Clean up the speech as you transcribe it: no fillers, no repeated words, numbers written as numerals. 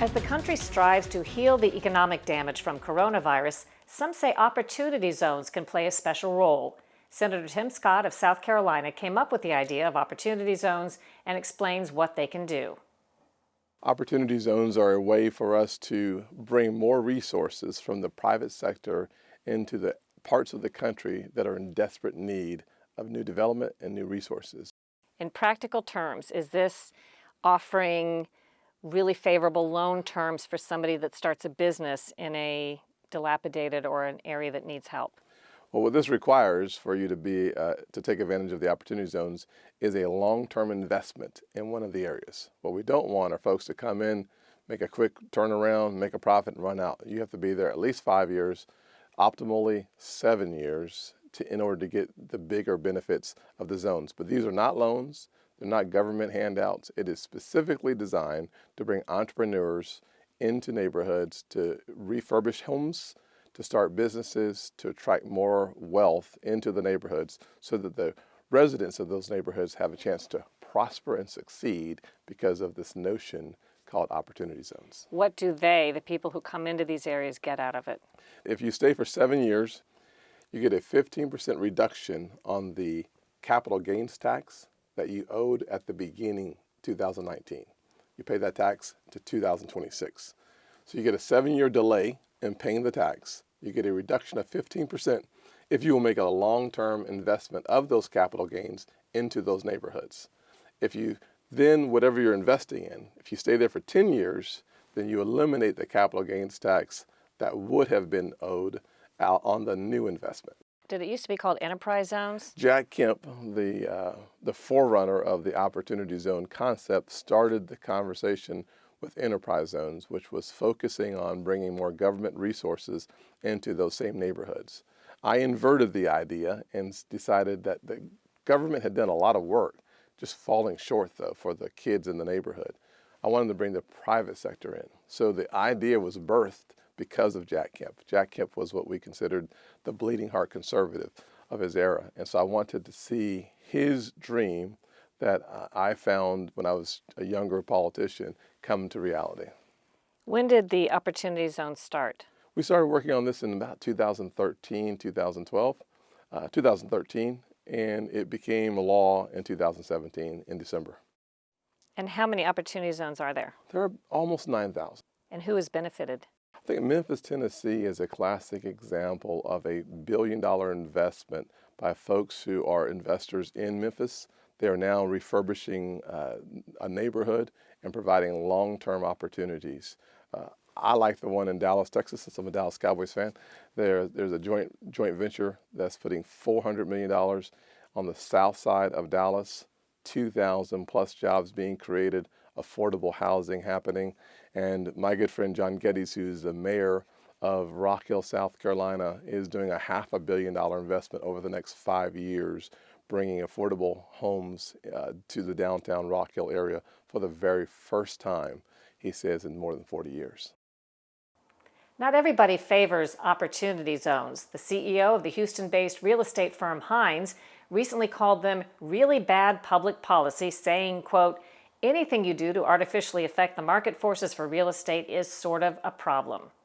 As the country strives to heal the economic damage from coronavirus, some say opportunity zones can play a special role. Senator Tim Scott of South Carolina came up with the idea of opportunity zones and explains what they can do. Opportunity zones are a way for us to bring more resources from the private sector into the parts of the country that are in desperate need of new development and new resources. In practical terms, is this offering really favorable loan terms for somebody that starts a business in a dilapidated or an area that needs help? Well, what this requires for you to take advantage of the opportunity zones is a long-term investment in one of the areas. What we don't want are folks to come in, make a quick turnaround, make a profit, and run out. You have to be there at least 5 years, optimally 7 years, in order to get the bigger benefits of the zones. But these are not loans. They're not government handouts. It is specifically designed to bring entrepreneurs into neighborhoods to refurbish homes, to start businesses, to attract more wealth into the neighborhoods so that the residents of those neighborhoods have a chance to prosper and succeed because of this notion called opportunity zones. What do the people who come into these areas, get out of it? If you stay for 7 years, you get a 15% reduction on the capital gains tax that you owed at the beginning 2019. You pay that tax to 2026. So you get a 7-year delay in paying the tax. You get a reduction of 15% if you will make a long-term investment of those capital gains into those neighborhoods. If you then, whatever you're investing in, if you stay there for 10 years, then you eliminate the capital gains tax that would have been owed out on the new investment. Did it used to be called enterprise zones? Jack Kemp, the forerunner of the opportunity zone concept, started the conversation with enterprise zones, which was focusing on bringing more government resources into those same neighborhoods. I inverted the idea and decided that the government had done a lot of work, just falling short though for the kids in the neighborhood. I wanted to bring the private sector in. So the idea was birthed because of Jack Kemp. Jack Kemp was what we considered the bleeding heart conservative of his era. And so I wanted to see his dream that I found when I was a younger politician come to reality. When did the opportunity zone start? We started working on this in about 2013, 2013, and it became a law in 2017 in December. And how many opportunity zones are there? There are almost 9,000. And who has benefited? I think Memphis, Tennessee is a classic example of a billion-dollar investment by folks who are investors in Memphis. They are now refurbishing a neighborhood and providing long-term opportunities. I like the one in Dallas, Texas, since I'm a Dallas Cowboys fan. There's a joint venture that's putting $400 million on the south side of Dallas, 2,000 plus jobs being created, affordable housing happening. And my good friend John Geddes, who's the mayor of Rock Hill, South Carolina, is doing a $500 million investment over the next 5 years, bringing affordable homes to the downtown Rock Hill area for the very first time, he says, in more than 40 years. Not everybody favors opportunity zones. The CEO of the Houston-based real estate firm Hines recently called them really bad public policy, saying, quote, "Anything you do to artificially affect the market forces for real estate is sort of a problem."